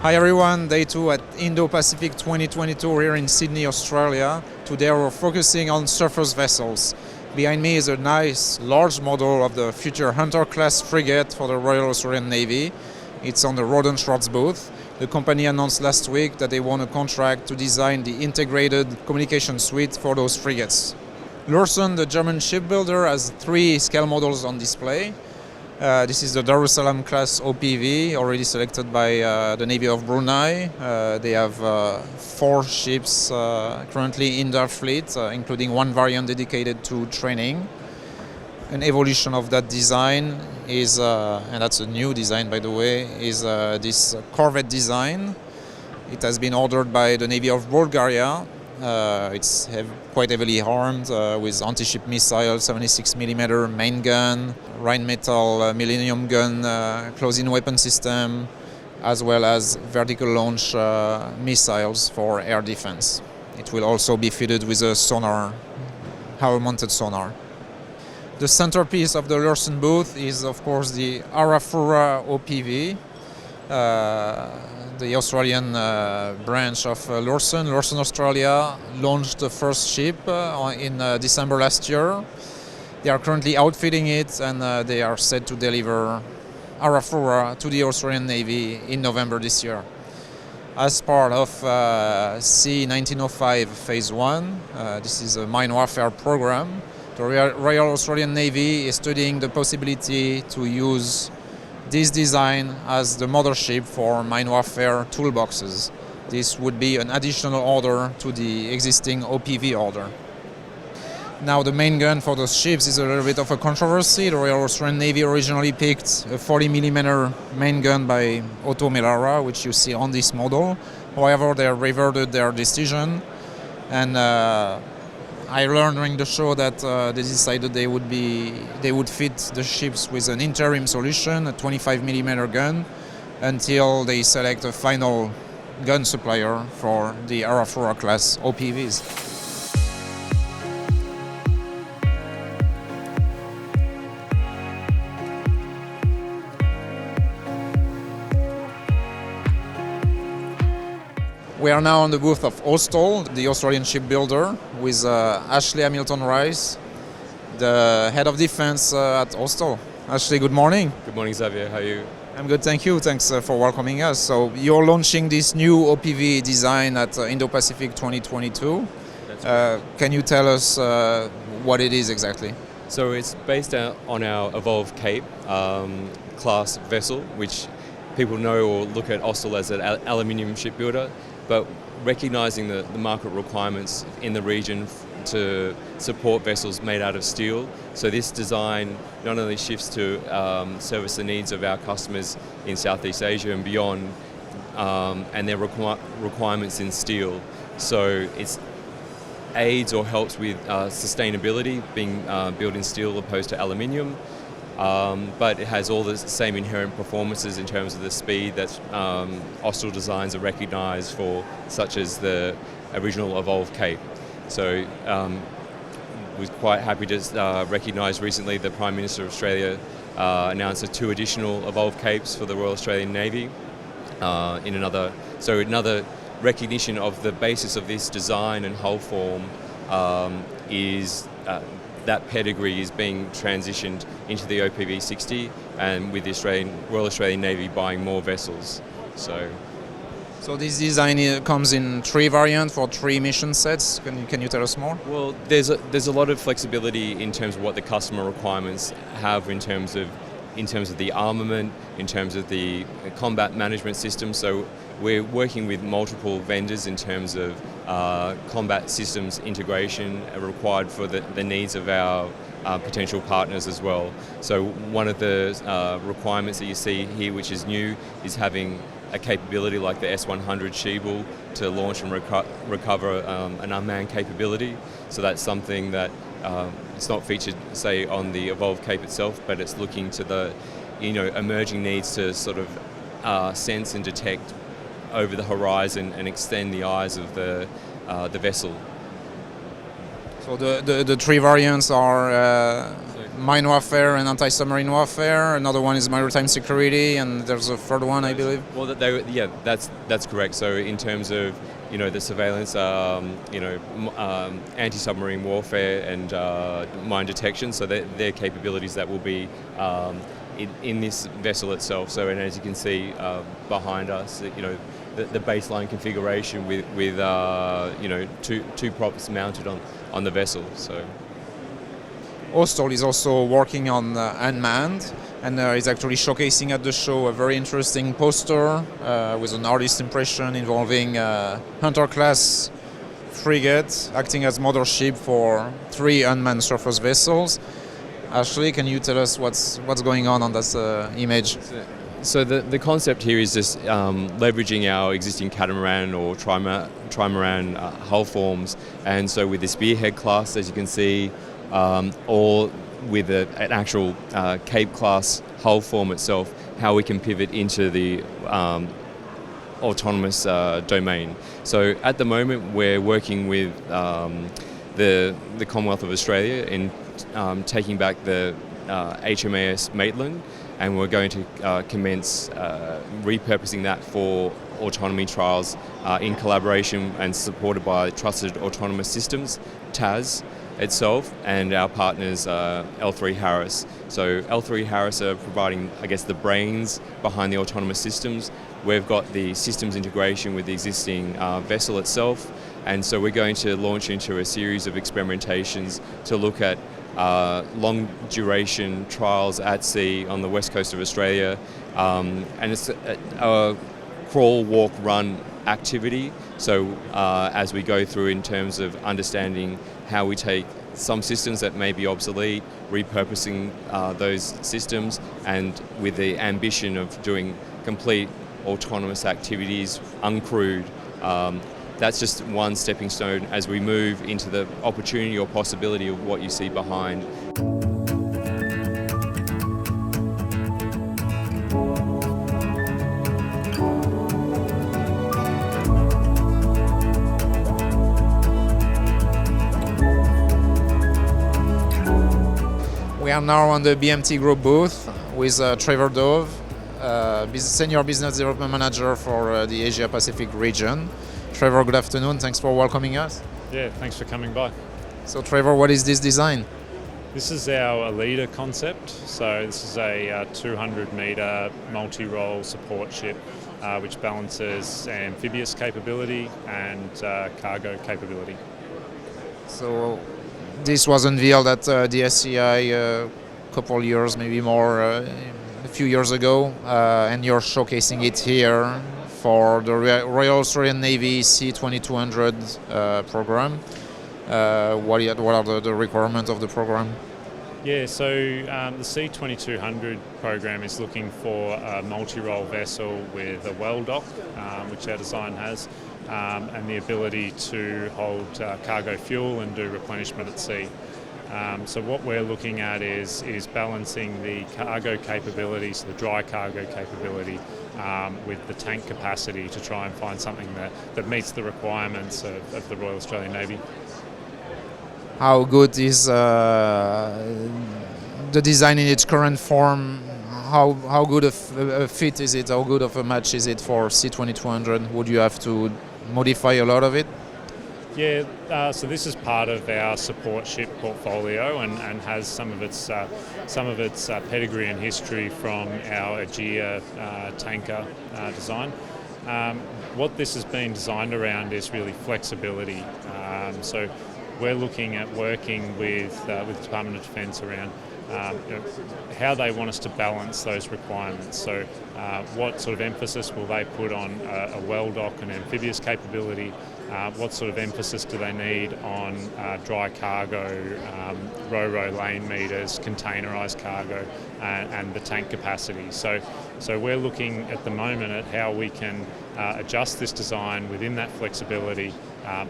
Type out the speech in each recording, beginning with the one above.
Hi everyone, day 2 at Indo Pacific 2022 here in Sydney, Australia. Today we're focusing on surface vessels. Behind me is a nice large model of the future Hunter-class frigate for the Royal Australian Navy. It's on the Rhode Schwarz booth. The company announced last week that they won a contract to design the integrated communication suite for those frigates. Luerssen, the German shipbuilder, has 3 scale models on display. This is the Darussalam class OPV, already selected by the Navy of Brunei. They have 4 ships currently in their fleet, including 1 variant dedicated to training. An evolution of that design is, and that's a new design by the way, is this Corvette design. It has been ordered by the Navy of Bulgaria. It's quite heavily armed with anti-ship missile, 76mm main gun, Rheinmetall Millennium gun close-in weapon system, as well as vertical launch missiles for air defense. It will also be fitted with a sonar, hull-mounted sonar. The centerpiece of the Luerssen booth is of course the Arafura OPV, the Australian branch of Luerssen. Luerssen Australia launched the first ship in December last year. They are currently outfitting it and they are set to deliver Arafura to the Australian Navy in November this year. As part of C-1905 Phase 1, this is a mine warfare program. The Royal Australian Navy is studying the possibility to use this design as the mothership for mine warfare toolboxes. This would be an additional order to the existing OPV order. Now the main gun for those ships is a little bit of a controversy. The Royal Australian Navy originally picked a 40mm main gun by Otto Melara, which you see on this model. However, they reverted their decision, and I learned during the show that they decided they would fit the ships with an interim solution, a 25mm gun, until they select a final gun supplier for the Arafura class OPVs. We are now on the booth of Austal, the Australian shipbuilder, with Ashley Hamilton-Rice, the head of defense at Austal. Ashley, good morning. Good morning, Xavier. How are you? I'm good, thank you. Thanks for welcoming us. So you're launching this new OPV design at Indo Pacific 2022. Can you tell us what it is exactly? So it's based on our Evolve Cape class vessel, which people know or look at Austal as an aluminium shipbuilder, but recognising the market requirements in the region to support vessels made out of steel. So this design not only shifts to service the needs of our customers in Southeast Asia and beyond, and their requirements in steel. So it aids or helps with sustainability, being built in steel opposed to aluminium. But it has all the same inherent performances in terms of the speed that Austal designs are recognised for, such as the original Evolve Cape. So was quite happy to recognise recently the Prime Minister of Australia announced 2 additional Evolve Capes for the Royal Australian Navy. Another recognition of the basis of this design and hull form is that pedigree is being transitioned into the OPV 60, and with the Royal Australian Navy buying more vessels. So this design comes in 3 variants for 3 mission sets. Can you tell us more? Well, there's a lot of flexibility in terms of what the customer requirements have in terms of the armament, in terms of the combat management system. So we're working with multiple vendors in terms of combat systems integration required for the needs of our potential partners as well. So one of the requirements that you see here, which is new, is having a capability like the S-100 Sheeble to launch and recover an unmanned capability. So that's something that it's not featured, say, on the Evolve Cape itself, but it's looking to the emerging needs to sort of sense and detect over the horizon and extend the eyes of the vessel. So the 3 variants are mine warfare and anti-submarine warfare. Another one is maritime security, and there's a third one, I believe. Well, that's correct. So in terms of the surveillance, anti-submarine warfare and mine detection, so their capabilities that will be in this vessel itself. So, and as you can see behind us, the baseline configuration with two props mounted on the vessel. So. Austal is also working on unmanned, and is actually showcasing at the show a very interesting poster with an artist impression involving Hunter-class frigate acting as mothership for 3 unmanned surface vessels. Ashley, can you tell us what's going on that image? So the concept here is just leveraging our existing catamaran or trimaran hull forms, and so with the spearhead class, as you can see, or with an actual Cape class hull form itself, how we can pivot into the autonomous domain. So at the moment we're working with the Commonwealth of Australia in taking back the HMAS Maitland, and we're going to commence repurposing that for autonomy trials in collaboration and supported by Trusted Autonomous Systems, TAS, itself, and our partners L3 Harris. So L3 Harris are providing, I guess, the brains behind the autonomous systems. We've got the systems integration with the existing vessel itself, and so we're going to launch into a series of experimentations to look at long duration trials at sea on the west coast of Australia, and it's a crawl, walk, run activity. So as we go through in terms of understanding how we take some systems that may be obsolete, repurposing those systems, and with the ambition of doing complete autonomous activities, uncrewed. That's just one stepping stone as we move into the opportunity or possibility of what you see behind. We are now on the BMT Group booth with Trevor Dove, Senior Business Development Manager for the Asia Pacific region. Trevor, good afternoon. Thanks for welcoming us. Yeah, thanks for coming by. So Trevor, what is this design? This is our ELLIDA concept. So this is a 200-metre multi-role support ship which balances amphibious capability and cargo capability. So this was unveiled at the SCI a couple years, maybe more, a few years ago, and you're showcasing it here for the Royal Australian Navy C-2200 program. What are the requirements of the program? Yeah, so the C-2200 program is looking for a multi-role vessel with a well dock, which our design has, and the ability to hold cargo fuel and do replenishment at sea. So what we're looking at is balancing the cargo capability, so the dry cargo capability, with the tank capacity to try and find something that meets the requirements of the Royal Australian Navy. How good is the design in its current form? How good a fit is it? How good of a match is it for C-2200? Would you have to modify a lot of it? Yeah, so this is part of our support ship portfolio and has some of its pedigree and history from our Aegea tanker design. What this has been designed around is really flexibility. So we're looking at working with the Department of Defence around how they want us to balance those requirements. So what sort of emphasis will they put on a well dock and amphibious capability? What sort of emphasis do they need on dry cargo, ro-ro lane meters, containerised cargo, and the tank capacity? So we're looking at the moment at how we can adjust this design within that flexibility,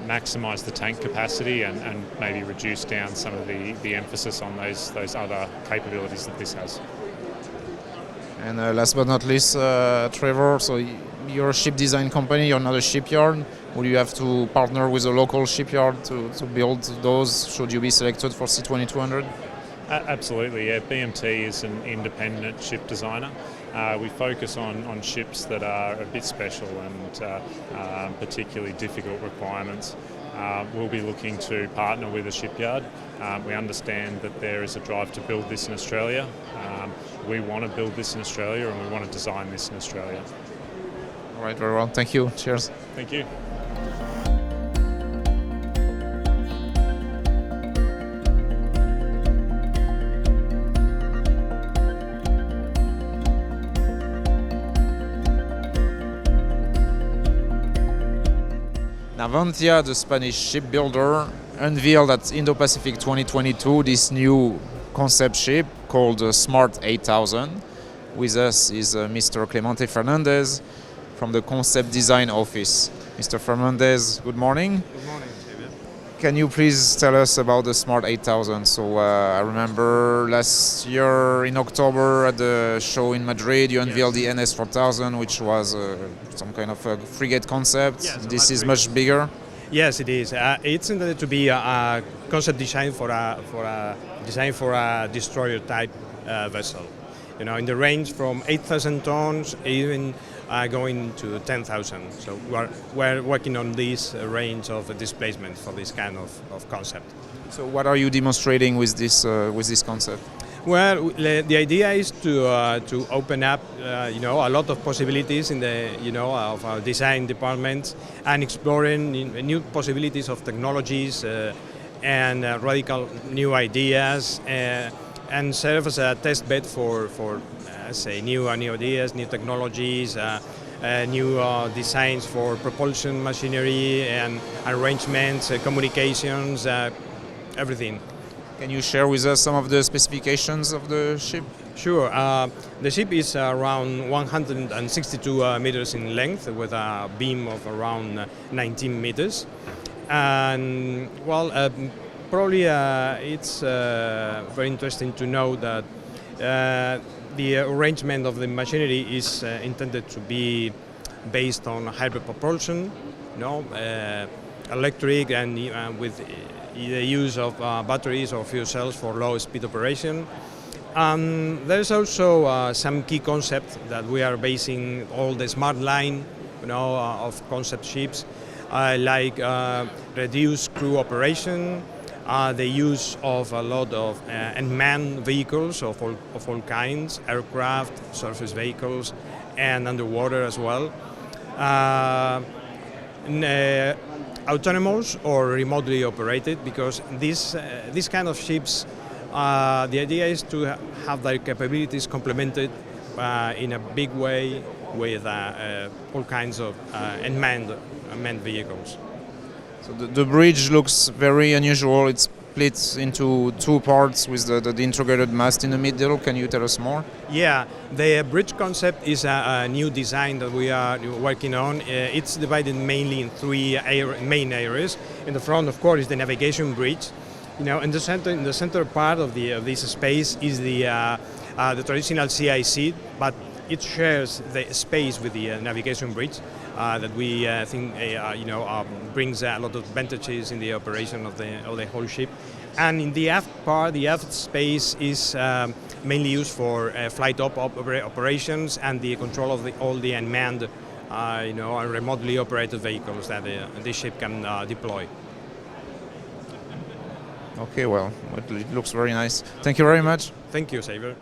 maximise the tank capacity, and maybe reduce down some of the emphasis on those other capabilities that this has. And last but not least, Trevor, so you're a ship design company, you're not a shipyard. Will you have to partner with a local shipyard to build those, should you be selected for C-2200? Absolutely, yeah. BMT is an independent ship designer. We focus on ships that are a bit special and particularly difficult requirements. We'll be looking to partner with a shipyard. We understand that there is a drive to build this in Australia. We want to build this in Australia and we want to design this in Australia. All right, very well. Thank you. Cheers. Thank you. Navantia, the Spanish shipbuilder, unveiled at Indo Pacific 2022 this new concept ship called Smart 8000. With us is Mr. Clemente Fernandez from the Concept Design Office. Mr. Fernandez, good morning. Good morning, David. Can you please tell us about the Smart 8000? So I remember last year in October at the show in Madrid, you unveiled the NS 4000, which was some kind of a frigate concept. Yes, this is much bigger. Yes, it is. It's intended to be a concept design for a destroyer type vessel. You know, in the range from 8,000 tons, even going to 10,000. So we're working on this range of displacement for this kind of concept. So what are you demonstrating with this concept? Well, the idea is to open up, a lot of possibilities in the, of our design department and exploring new possibilities of technologies and radical new ideas and serve as a test bed for new ideas, new technologies, new designs for propulsion machinery and arrangements, communications, everything. Can you share with us some of the specifications of the ship? Sure. The ship is around 162 meters in length with a beam of around 19 meters. And, well, probably it's very interesting to know that the arrangement of the machinery is intended to be based on hybrid propulsion, electric and with the use of batteries or fuel cells for low-speed operation. There's also some key concepts that we are basing all the smart line, of concept ships, like reduced crew operation, the use of a lot of unmanned vehicles of all kinds, aircraft, surface vehicles, and underwater as well. Autonomous or remotely operated, because these kind of ships, the idea is to have their capabilities complemented in a big way with all kinds of unmanned vehicles. So the bridge looks very unusual. It's split into two parts with the integrated mast in the middle. Can you tell us more? Yeah, the bridge concept is a new design that we are working on. It's divided mainly in three main areas. In the front, of course, is the navigation bridge. In the center part of this space is the traditional CIC, but it shares the space with the navigation bridge that we think brings a lot of advantages in the operation of the whole ship. And in the aft part, the aft space is mainly used for flight operations and the control of all the unmanned, and remotely operated vehicles that this ship can deploy. Okay, well, it looks very nice. Thank you very much. Thank you, Xavier.